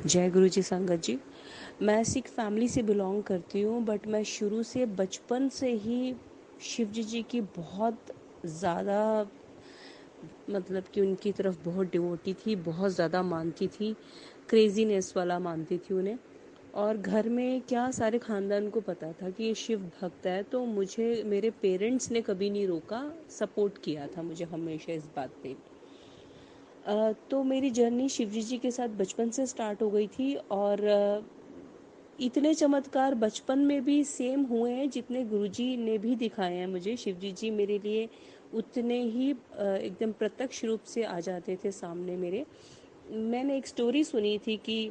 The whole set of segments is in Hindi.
जय गुरु जी संगत जी। मैं सिख फैमिली से बिलोंग करती हूँ, बट मैं शुरू से बचपन से ही शिव जी की बहुत ज़्यादा, मतलब कि उनकी तरफ बहुत डिवोटी थी, बहुत ज़्यादा मानती थी, क्रेजीनेस वाला मानती थी उन्हें। और घर में क्या सारे ख़ानदान को पता था कि ये शिव भक्त है, तो मुझे मेरे पेरेंट्स ने कभी नहीं रोका, सपोर्ट किया था मुझे हमेशा इस बात पे। तो मेरी जर्नी शिवजी जी के साथ बचपन से स्टार्ट हो गई थी, और इतने चमत्कार बचपन में भी सेम हुए हैं जितने गुरुजी ने भी दिखाए हैं मुझे। शिवजी जी मेरे लिए उतने ही एकदम प्रत्यक्ष रूप से आ जाते थे सामने मेरे। मैंने एक स्टोरी सुनी थी कि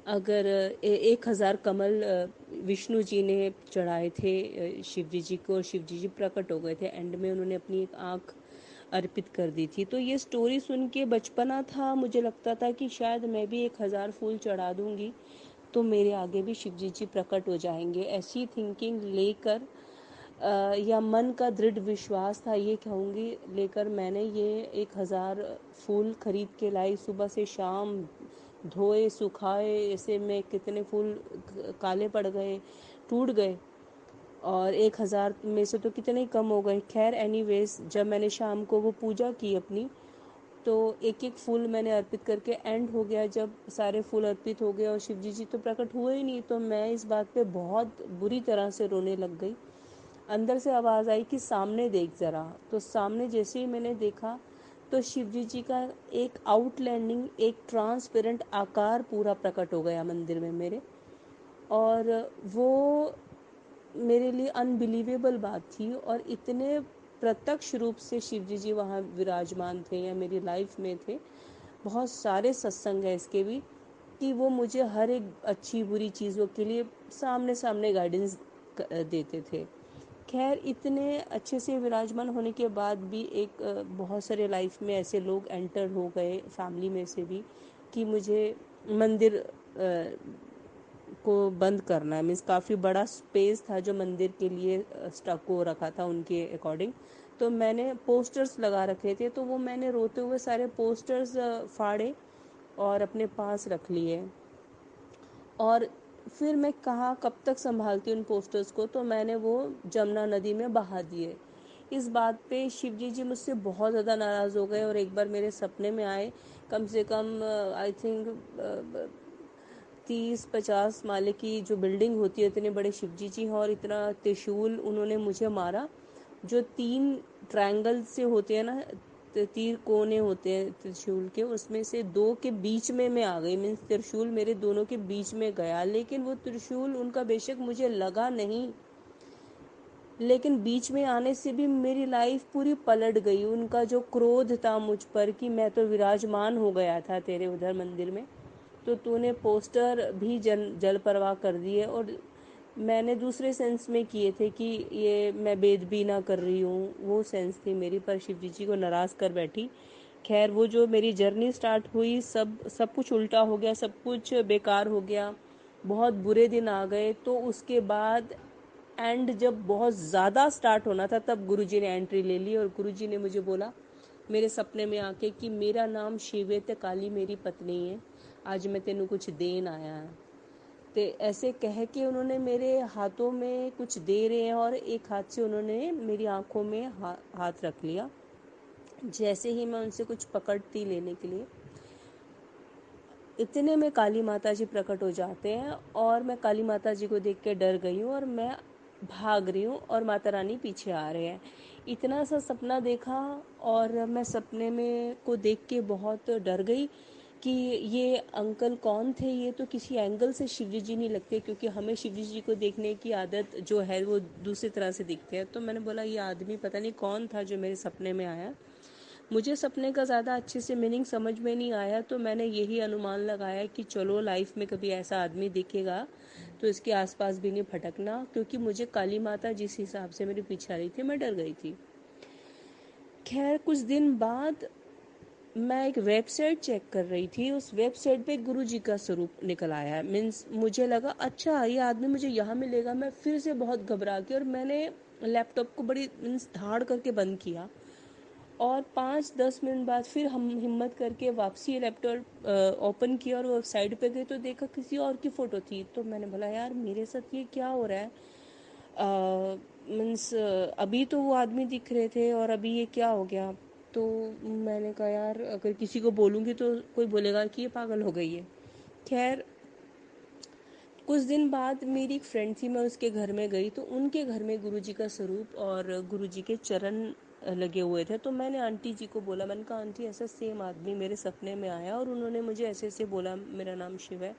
अगर 1,000 कमल विष्णु जी ने चढ़ाए थे शिवजी जी को, और शिवजी जी प्रकट हो गए थे एंड में, उन्होंने अपनी एक आँख अर्पित कर दी थी। तो ये स्टोरी सुन के बचपना था, मुझे लगता था कि शायद मैं भी 1,000 फूल चढ़ा दूंगी तो मेरे आगे भी शिवजी जी प्रकट हो जाएंगे। ऐसी थिंकिंग लेकर या मन का दृढ़ विश्वास था ये कहूँगी, लेकर मैंने ये 1,000 फूल खरीद के लाई। सुबह से शाम धोए सुखाए, ऐसे में कितने फूल काले पड़ गए, टूट गए, और 1,000 में से तो कितने ही कम हो गए। खैर एनीवेज, जब मैंने शाम को वो पूजा की अपनी, तो एक एक फूल मैंने अर्पित करके एंड हो गया। जब सारे फूल अर्पित हो गए और शिवजी जी तो प्रकट हुए ही नहीं, तो मैं इस बात पे बहुत बुरी तरह से रोने लग गई। अंदर से आवाज़ आई कि सामने देख ज़रा। तो सामने जैसे ही मैंने देखा तो शिवजी जी का एक आउटलैंडिंग, एक ट्रांसपेरेंट आकार पूरा प्रकट हो गया मंदिर में मेरे। और वो मेरे लिए अनबिलीवेबल बात थी, और इतने प्रत्यक्ष रूप से शिवजी जी वहाँ विराजमान थे या मेरी लाइफ में थे। बहुत सारे सत्संग है इसके भी, कि वो मुझे हर एक अच्छी बुरी चीज़ों के लिए सामने सामने गाइडेंस देते थे। खैर इतने अच्छे से विराजमान होने के बाद भी एक बहुत सारे लाइफ में ऐसे लोग एंटर हो गए फैमिली में से भी, कि मुझे मंदिर को बंद करना है। मीन्स काफ़ी बड़ा स्पेस था जो मंदिर के लिए स्टक हो रखा था उनके अकॉर्डिंग। तो मैंने पोस्टर्स लगा रखे थे, तो वो मैंने रोते हुए सारे पोस्टर्स फाड़े और अपने पास रख लिए। और फिर मैं कहाँ कब तक संभालती उन पोस्टर्स को, तो मैंने वो जमुना नदी में बहा दिए। इस बात पे शिवजी जी मुझसे बहुत ज़्यादा नाराज़ हो गए, और एक बार मेरे सपने में आए। कम से कम आई थिंक 30-50 माले की जो बिल्डिंग होती है, इतने बड़े शिवजी जी हैं, और इतना त्रिशूल उन्होंने मुझे मारा। जो 3 ट्रायंगल से होते हैं ना, तीर कोने होते हैं त्रिशूल के, उसमें से 2 के बीच में मैं आ गई। मीन्स त्रिशूल मेरे दोनों के बीच में गया, लेकिन वो त्रिशूल उनका बेशक मुझे लगा नहीं, लेकिन बीच में आने से भी मेरी लाइफ पूरी पलट गई। उनका जो क्रोध था मुझ पर कि मैं तो विराजमान हो गया था तेरे उधर मंदिर में, तो तूने पोस्टर भी जल परवाह कर दिए। और मैंने दूसरे सेंस में किए थे कि ये मैं बेदबी ना कर रही हूँ, वो सेंस थी मेरी, पर शिवजी जी को नाराज़ कर बैठी। खैर वो जो मेरी जर्नी स्टार्ट हुई, सब कुछ उल्टा हो गया, सब कुछ बेकार हो गया, बहुत बुरे दिन आ गए। तो उसके बाद एंड जब बहुत ज़्यादा स्टार्ट होना था, तब गुरुजी ने एंट्री ले ली, और गुरुजी ने मुझे बोला मेरे सपने में आके कि मेरा नाम शिवेत काली मेरी पत्नी है, आज मैं तेनू कुछ देन आया है। तो ऐसे कह के उन्होंने मेरे हाथों में कुछ दे रहे हैं, और एक हाथ से उन्होंने मेरी आंखों में हाथ रख लिया। जैसे ही मैं उनसे कुछ पकड़ती लेने के लिए, इतने में काली माता जी प्रकट हो जाते हैं, और मैं काली माता जी को देख के डर गई हूँ, और मैं भाग रही हूँ और माता रानी पीछे आ रहे हैं। इतना सा सपना देखा, और मैं सपने में को देख के बहुत डर गई कि ये अंकल कौन थे। ये तो किसी एंगल से शिवजी जी नहीं लगते, क्योंकि हमें शिवजी जी को देखने की आदत जो है वो दूसरी तरह से दिखते हैं। तो मैंने बोला ये आदमी पता नहीं कौन था जो मेरे सपने में आया। मुझे सपने का ज़्यादा अच्छे से मीनिंग समझ में नहीं आया, तो मैंने यही अनुमान लगाया कि चलो लाइफ में कभी ऐसा आदमी दिखेगा तो इसके आसपास भी नहीं भटकना, क्योंकि मुझे काली माता जिस हिसाब से मेरे पीछे आ रही थी, मैं डर गई थी। खैर कुछ दिन बाद मैं एक वेबसाइट चेक कर रही थी, उस वेबसाइट पे गुरु जी का स्वरूप निकल आया। मीन्स मुझे लगा अच्छा ये आदमी मुझे यहाँ मिलेगा। मैं फिर से बहुत घबरा गई, और मैंने लैपटॉप को बड़ी मीन्स धाड़ करके बंद किया, और 5-10 मिनट बाद फिर हम हिम्मत करके वापसी ये लैपटॉप ओपन किया और वो साइड पे गए तो देखा किसी और की फ़ोटो थी। तो मैंने बोला यार मेरे साथ ये क्या हो रहा है, मीन्स अभी तो वो आदमी दिख रहे थे और अभी ये क्या हो गया। तो मैंने कहा यार अगर किसी को बोलूँगी तो कोई बोलेगा कि ये पागल हो गई है। खैर कुछ दिन बाद मेरी एक फ्रेंड थी, मैं उसके घर में गई तो उनके घर में गुरुजी का स्वरूप और गुरुजी के चरण लगे हुए थे। तो मैंने आंटी जी को बोला, मैंने कहा आंटी ऐसा सेम आदमी मेरे सपने में आया और उन्होंने मुझे ऐसे ऐसे बोला मेरा नाम शिव है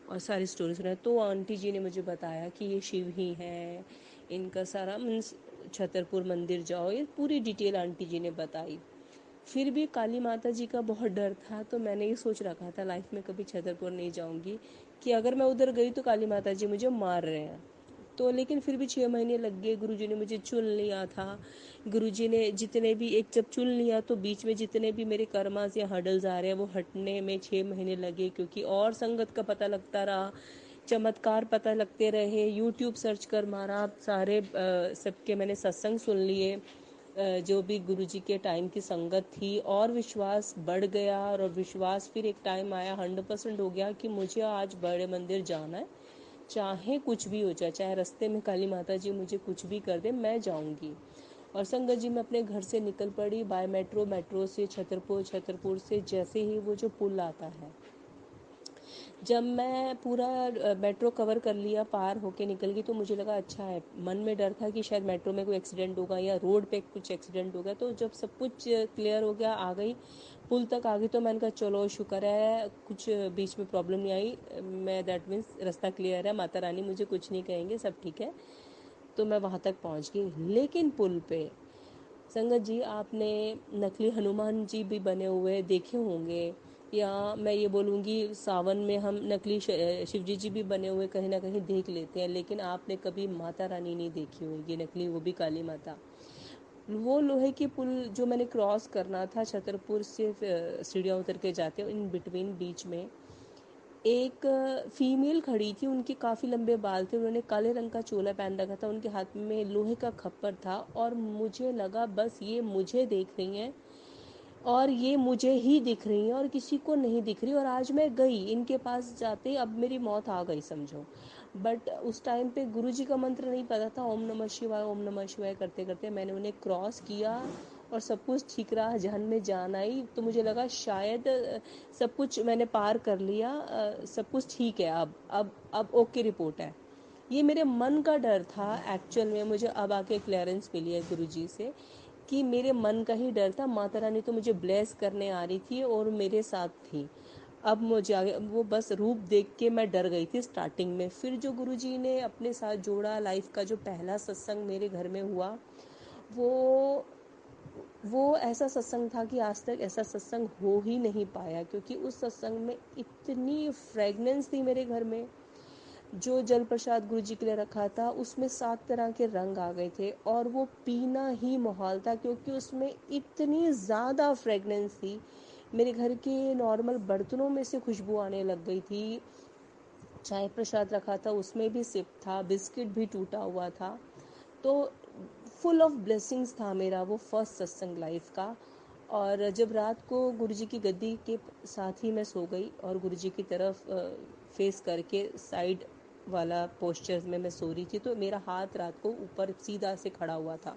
और सारी स्टोरी सुनाई। तो आंटी जी ने मुझे बताया कि ये शिव ही है, इनका सारा मीन्स छतरपुर मंदिर जाओ, ये पूरी डिटेल आंटी जी ने बताई। फिर भी काली माता जी का बहुत डर था तो मैंने ये सोच रखा था लाइफ में कभी छतरपुर नहीं जाऊंगी कि अगर मैं उधर गई तो काली माता जी मुझे मार रहे हैं। तो लेकिन फिर भी 6 महीने लग गए, गुरुजी ने मुझे चुन लिया था। गुरुजी ने जितने भी एक जब चुन लिया तो बीच में जितने भी मेरे कर्मास या हर्डल्स आ रहे हैं वो हटने में 6 महीने लगे, क्योंकि और संगत का पता लगता रहा, चमत्कार पता लगते रहे, यूट्यूब सर्च कर मारा, सारे सबके मैंने सत्संग सुन लिए, जो भी गुरुजी के टाइम की संगत थी, और विश्वास बढ़ गया। और विश्वास फिर एक टाइम आया 100% हो गया कि मुझे आज बड़े मंदिर जाना है, चाहे कुछ भी हो जाए, चाहे रास्ते में काली माता जी मुझे कुछ भी कर दे मैं जाऊंगी। और संगत जी मैं अपने घर से निकल पड़ी बाय मेट्रो, मेट्रो से छतरपुर, छतरपुर से जैसे ही वो जो पुल आता है, जब मैं पूरा मेट्रो कवर कर लिया, पार होके निकल गई, तो मुझे लगा अच्छा है। मन में डर था कि शायद मेट्रो में कोई एक्सीडेंट होगा या रोड पे कुछ एक्सीडेंट होगा। तो जब सब कुछ क्लियर हो गया, आ गई, पुल तक आ गई, तो मैंने कहा चलो शुक्र है कुछ बीच में प्रॉब्लम नहीं आई, मैं दैट मीन्स रास्ता क्लियर है, माता रानी मुझे कुछ नहीं कहेंगे, सब ठीक है। तो मैं वहाँ तक पहुँच गई। लेकिन पुल पे संगत जी आपने नकली हनुमान जी भी बने हुए देखे होंगे, या मैं ये बोलूँगी सावन में हम नकली शिवजी जी भी बने हुए कहीं ना कहीं देख लेते हैं, लेकिन आपने कभी माता रानी नहीं देखी होगी नकली, वो भी काली माता। वो लोहे की पुल जो मैंने क्रॉस करना था छतरपुर से सीढ़ियाँ उतर के जाते इन बिटवीन, बीच में एक फीमेल खड़ी थी, उनके काफ़ी लंबे बाल थे, उन्होंने काले रंग का चोला पहन रखा था, उनके हाथ में लोहे का खप्पर था, और मुझे लगा बस ये मुझे देख रही हैं और ये मुझे ही दिख रही हैं और किसी को नहीं दिख रही। और आज मैं गई इनके पास जाते, अब मेरी मौत आ गई समझो। बट उस टाइम पे गुरुजी का मंत्र नहीं पता था, ओम नमः शिवाय ओम नमः शिवाय करते करते मैंने उन्हें क्रॉस किया और सब कुछ ठीक रहा। जहन में जान आई तो मुझे लगा शायद सब कुछ मैंने पार कर लिया, सब कुछ ठीक है, अब ओके रिपोर्ट है। ये मेरे मन का डर था एक्चुअल में, मुझे अब आके क्लियरेंस मिली है गुरुजी से कि मेरे मन का ही डर था। माता रानी तो मुझे ब्लेस करने आ रही थी और मेरे साथ थी। अब मुझे आगे वो बस रूप देख के मैं डर गई थी स्टार्टिंग में। फिर जो गुरुजी ने अपने साथ जोड़ा, लाइफ का जो पहला सत्संग मेरे घर में हुआ, वो वो ऐसा सत्संग था कि आज तक ऐसा सत्संग हो ही नहीं पाया, क्योंकि उस सत्संग में इतनी फ्रेगनेंस थी मेरे घर में। जो जल प्रसाद गुरु जी के लिए रखा था उसमें 7 तरह के रंग आ गए थे और वो पीना ही मुहाल था, क्योंकि उसमें इतनी ज़्यादा फ्रेगनेंस थी। मेरे घर के नॉर्मल बर्तनों में से खुशबू आने लग गई थी। चाय प्रसाद रखा था उसमें भी सिप था, बिस्किट भी टूटा हुआ था। तो फुल ऑफ ब्लेसिंग्स था मेरा वो फर्स्ट सत्संग लाइफ का। और जब रात को गुरुजी की गद्दी के साथ ही मैं सो गई और गुरुजी की तरफ फेस करके साइड वाला पोस्चर में मैं सो रही थी, तो मेरा हाथ रात को ऊपर सीधा से खड़ा हुआ था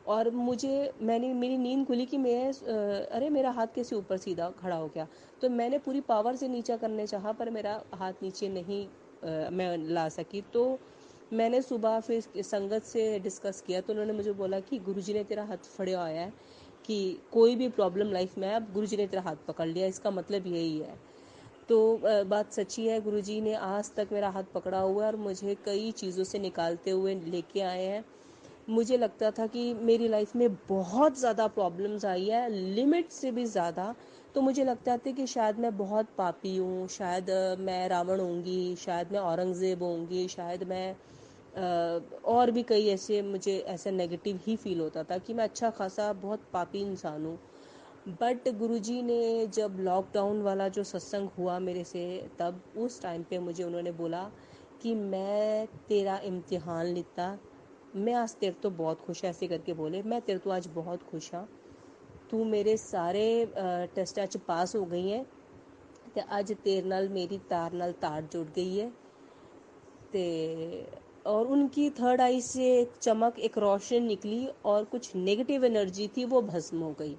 और मैंने मेरी नींद खुली कि मैं अरे मेरा हाथ कैसे ऊपर सीधा खड़ा हो गया। तो मैंने पूरी पावर से नीचा करने चाहा पर मेरा हाथ नीचे नहीं मैं ला सकी। तो मैंने सुबह फिर संगत से डिस्कस किया तो उन्होंने मुझे बोला कि गुरुजी ने तेरा हाथ फड़े आया है, कि कोई भी प्रॉब्लम लाइफ में है अब गुरुजी ने तेरा हाथ पकड़ लिया, इसका मतलब यही है। तो बात सच्ची है, गुरुजी ने आज तक मेरा हाथ पकड़ा हुआ है और मुझे कई चीज़ों से निकालते हुए लेके आए हैं। मुझे लगता था कि मेरी लाइफ में बहुत ज़्यादा प्रॉब्लम्स आई है, लिमिट से भी ज़्यादा। तो मुझे लगता था कि शायद मैं बहुत पापी हूँ, शायद मैं रावण होंगी, शायद मैं औरंगज़ेब होंगी, शायद मैं और भी कई ऐसे, मुझे ऐसा नेगेटिव ही फील होता था कि मैं अच्छा खासा बहुत पापी इंसान हूँ। बट गुरुजी ने जब लॉकडाउन वाला जो सत्संग हुआ मेरे से, तब उस टाइम पे मुझे उन्होंने बोला कि मैं तेरा इम्तिहान लेता, मैं आज तेरे तो बहुत खुश है, ऐसे करके बोले, मैं तेरे तो आज बहुत खुश हाँ, तू मेरे सारे टेस्ट अच पास हो गई है ਤੇ ਅੱਜ तेरे नाल मेरी तार नाल तार जुड़ गई है। ते और उनकी थर्ड आई से एक चमक, एक रोशनी निकली और कुछ नेगेटिव एनर्जी थी वो भस्म हो गई।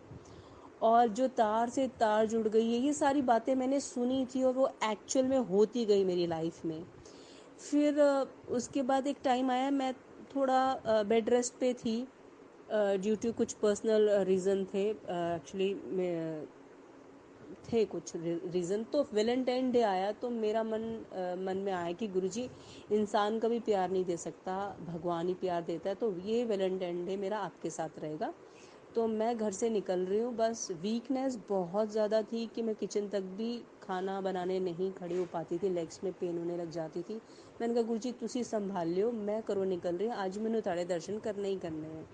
और जो तार से तार जुड़ गई है, ये सारी बातें मैंने सुनी थी और वो एक्चुअल में होती गई मेरी लाइफ में। फिर उसके बाद एक टाइम आया, मैं थोड़ा बेड रेस्ट पे थी ड्यू टू कुछ पर्सनल रीज़न थे। एक्चुअली थे कुछ रीज़न। तो वैलेंटाइन डे आया तो मेरा मन में आया कि गुरुजी, इंसान कभी प्यार नहीं दे सकता, भगवान ही प्यार देता है, तो ये वैलेंटाइन डे मेरा आपके साथ रहेगा। तो मैं घर से निकल रही हूँ, बस वीकनेस बहुत ज़्यादा थी कि मैं किचन तक भी खाना बनाने नहीं खड़ी हो पाती थी, लेग्स में पेन होने लग जाती थी। मैंने कहा गुरुजी तुसी संभाल लियो, मैं करो निकल रही हूँ, आज मैंने ताड़े दर्शन करने ही करने हैं।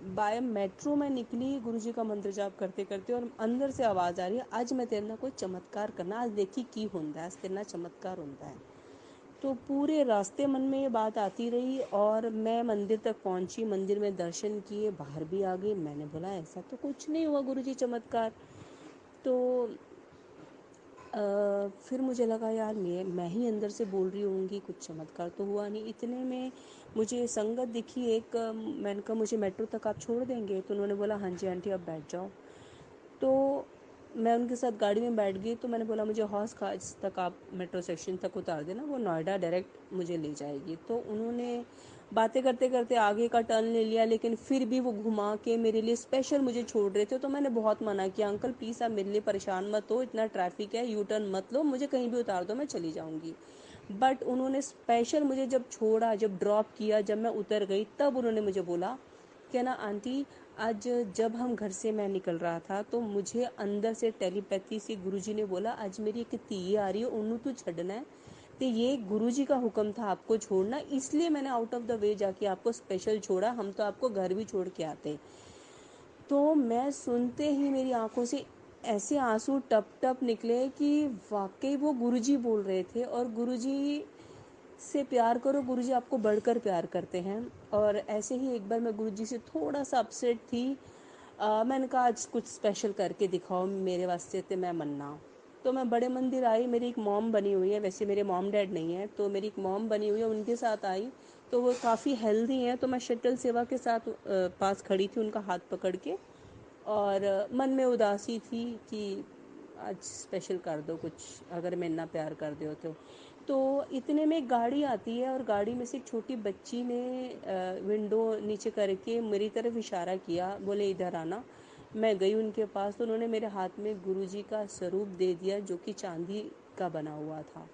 बाय मेट्रो में निकली गुरुजी का मंत्र जाप करते करते, और अंदर से आवाज़ आ रही है, आज मैं तेरे ना कोई चमत्कार करना, आज देखी की होंदा है, आज तेरे ना चमत्कार होंदा है। तो पूरे रास्ते मन में ये बात आती रही और मैं मंदिर तक पहुंची, मंदिर में दर्शन किए, बाहर भी आ गई। मैंने बोला ऐसा तो कुछ नहीं हुआ गुरुजी, चमत्कार। तो फिर मुझे लगा यार मैं ही अंदर से बोल रही होंगी, कुछ चमत्कार तो हुआ नहीं। इतने में मुझे संगत दिखी एक, मैंने कहा मुझे मेट्रो तक आप छोड़ देंगे? तो उन्होंने बोला हाँ जी आंटी आप बैठ जाओ। तो मैं उनके साथ गाड़ी में बैठ गई। तो मैंने बोला मुझे हौस खास तक आप मेट्रो स्टेशन तक उतार देना, वो नोएडा डायरेक्ट मुझे ले जाएगी। तो उन्होंने बातें करते करते आगे का टर्न ले लिया, लेकिन फिर भी वो घुमा के मेरे लिए स्पेशल मुझे छोड़ रहे थे। तो मैंने बहुत मना किया, अंकल प्लीज़ आप मेरे लिए परेशान मत हो, इतना ट्रैफिक है, यू टर्न मत लो, मुझे कहीं भी उतार दो, मैं चली जाऊँगी। बट उन्होंने स्पेशल मुझे जब छोड़ा, जब ड्रॉप किया, जब मैं उतर गई, तब उन्होंने मुझे बोला कि ना आंटी, आज जब हम घर से मैं निकल रहा था तो मुझे अंदर से टेलीपैथी से गुरुजी ने बोला आज मेरी एक धी आ रही है, उन्होंने तू छड़ना है। तो ये गुरुजी का हुक्म था आपको छोड़ना, इसलिए मैंने आउट ऑफ द वे जाके आपको स्पेशल छोड़ा, हम तो आपको घर भी छोड़ के आते। तो मैं सुनते ही मेरी आंखों से ऐसे आंसू टप टप निकले कि वाकई वो गुरुजी बोल रहे थे। और गुरुजी से प्यार करो, गुरुजी आपको बढ़कर प्यार करते हैं। और ऐसे ही एक बार मैं गुरुजी से थोड़ा सा अपसेट थी। मैंने कहा आज कुछ स्पेशल करके दिखाओ मेरे वास्ते, तो मैं मन्ना। तो मैं बड़े मंदिर आई, मेरी एक मॉम बनी हुई है, वैसे मेरे मॉम डैड नहीं है, तो मेरी एक मॉम बनी हुई है, उनके साथ आई। तो वो काफ़ी हेल्दी हैं, तो मैं शटल सेवा के साथ पास खड़ी थी उनका हाथ पकड़ के। और मन में उदासी थी कि आज स्पेशल कर दो कुछ, अगर मैं इतना प्यार कर दो तो इतने में गाड़ी आती है और गाड़ी में से एक छोटी बच्ची ने विंडो नीचे करके मेरी तरफ इशारा किया, बोले इधर आना। मैं गई उनके पास, तो उन्होंने मेरे हाथ में गुरुजी का स्वरूप दे दिया जो कि चांदी का बना हुआ था।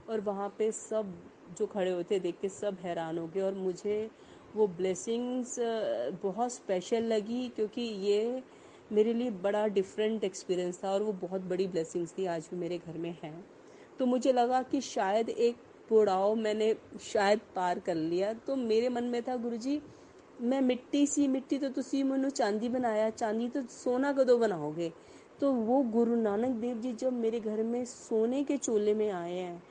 और वहाँ पे सब जो खड़े हुए थे देख के सब हैरान हो गए। और मुझे वो ब्लेसिंग्स बहुत स्पेशल लगी, क्योंकि ये मेरे लिए बड़ा डिफरेंट एक्सपीरियंस था और वो बहुत बड़ी ब्लेसिंग्स थी, आज भी मेरे घर में हैं। तो मुझे लगा कि शायद एक पड़ाव मैंने शायद पार कर लिया। तो मेरे मन में था गुरुजी, मैं मिट्टी सी, मिट्टी तो तुसी मैनू चांदी बनाया, चांदी तो सोना कदों बनाओगे? तो वो गुरु नानक देव जी जब मेरे घर में सोने के चोले में आए हैं,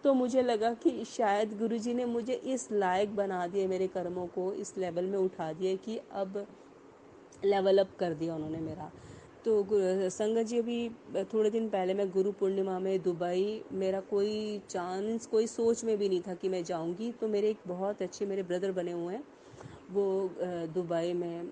तो मुझे लगा कि शायद गुरुजी ने मुझे इस लायक बना दिया, मेरे कर्मों को इस लेवल में उठा दिया कि अब लेवल अप कर दिया उन्होंने मेरा। तो संगत जी, अभी थोड़े दिन पहले मैं गुरु पूर्णिमा में दुबई, मेरा कोई चांस, कोई सोच में भी नहीं था कि मैं जाऊंगी। तो मेरे एक बहुत अच्छे मेरे ब्रदर बने हुए हैं, वो दुबई में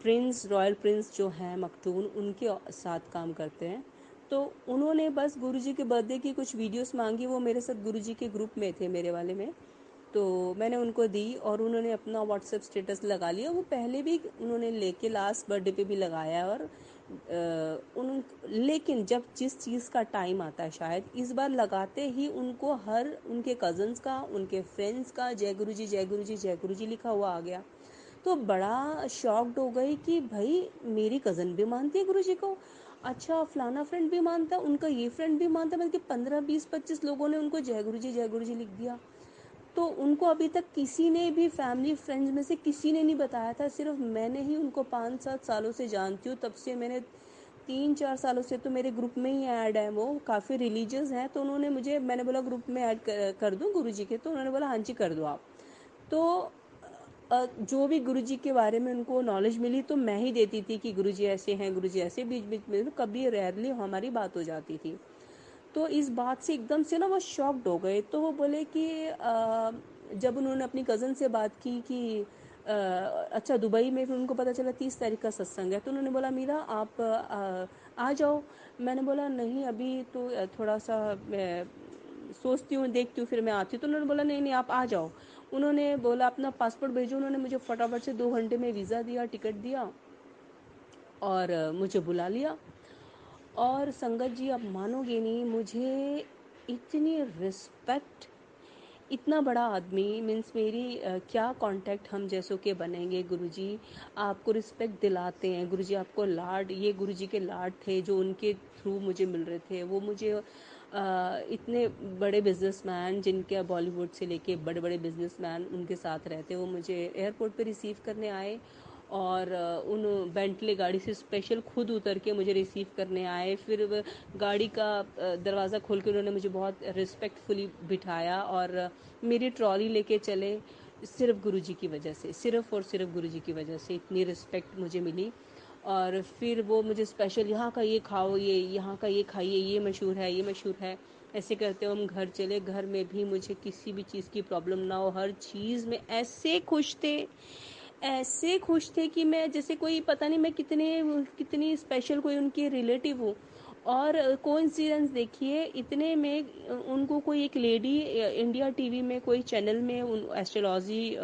प्रिंस, रॉयल प्रिंस जो हैं मखटूम, उनके साथ काम करते हैं। तो उन्होंने बस गुरुजी के बर्थडे की कुछ वीडियोस मांगी, वो मेरे साथ गुरुजी के ग्रुप में थे, मेरे वाले में। तो मैंने उनको दी और उन्होंने अपना व्हाट्सएप स्टेटस लगा लिया। वो पहले भी उन्होंने लेके लास्ट बर्थडे पे भी लगाया। और लेकिन जब जिस चीज़ का टाइम आता है, शायद इस बार लगाते ही उनको हर उनके कज़न्स का, उनके फ्रेंड्स का जय गुरु जी जय गुरु जी जय गुरु जी लिखा हुआ आ गया। तो बड़ा शॉक्ड हो गई कि भाई मेरी कज़न भी मानती है गुरु जी को, अच्छा फलाना फ्रेंड भी मानता है, उनका ये फ्रेंड भी मानता है, बल्कि 15 20 25 लोगों ने उनको जय गुरु जी लिख दिया। तो उनको अभी तक किसी ने भी, फैमिली फ्रेंड्स में से किसी ने नहीं बताया था, सिर्फ मैंने ही उनको 5 7 सालों से जानती हूँ। तब से मैंने 3 4 सालों से तो मेरे ग्रुप में ही ऐड है, वो काफ़ी रिलीजियस हैं। तो उन्होंने मुझे, मैंने बोला ग्रुप में ऐड कर दूँ गुरुजी के? तो उन्होंने बोला हाँ जी कर दो आप। तो जो भी गुरुजी के बारे में उनको नॉलेज मिली तो मैं ही देती थी कि गुरुजी ऐसे हैं, गुरुजी ऐसे, बीच बीच में कभी रेयरली हमारी बात हो जाती थी। तो इस बात से एकदम से ना वो शॉक्ड हो गए। तो वो बोले कि जब उन्होंने अपनी कज़न से बात की कि अच्छा दुबई में, फिर उनको पता चला 30 तारीख का सत्संग है, तो उन्होंने बोला मीरा आप आ जाओ। मैंने बोला नहीं अभी तो थोड़ा सा मैं सोचती हूँ, देखती हूँ, फिर मैं आती हूँ। तो उन्होंने बोला नहीं नहीं आप आ जाओ। उन्होंने बोला अपना पासपोर्ट भेजो। उन्होंने मुझे फटाफट से 2 घंटे में वीज़ा दिया, टिकट दिया और मुझे बुला लिया। और संगत जी आप मानोगे नहीं, मुझे इतनी रिस्पेक्ट, इतना बड़ा आदमी मीन्स मेरी क्या कांटेक्ट हम जैसों के बनेंगे। गुरुजी आपको रिस्पेक्ट दिलाते हैं, गुरुजी आपको लाड, ये गुरुजी के लाड थे जो उनके थ्रू मुझे मिल रहे थे। वो मुझे इतने बड़े बिजनेसमैन, जिनके बॉलीवुड से लेके बड़े बड़े बिजनेसमैन उनके साथ रहते, वो मुझे एयरपोर्ट पे रिसीव करने आए और उन बेंटले गाड़ी से स्पेशल खुद उतर के मुझे रिसीव करने आए। फिर गाड़ी का दरवाज़ा खोल के उन्होंने मुझे बहुत रिस्पेक्टफुली बिठाया और मेरी ट्रॉली लेके चले। सिर्फ गुरुजी की वजह से, सिर्फ और सिर्फ गुरुजी की वजह से इतनी रिस्पेक्ट मुझे मिली। और फिर वो मुझे स्पेशल यहाँ का ये खाओ, ये यहाँ का ये खाइए, ये मशहूर है, ये मशहूर है, ऐसे करते हुए हम घर चले। घर में भी मुझे किसी भी चीज़ की प्रॉब्लम ना हो, हर चीज़ में ऐसे खुश थे, ऐसे खुश थे कि मैं जैसे कोई पता नहीं मैं कितने कितनी स्पेशल कोई उनकी रिलेटिव हूँ। और कोइंसिडेंस देखिए, इतने में उनको कोई एक लेडी इंडिया टीवी में कोई चैनल में एस्ट्रोलॉजी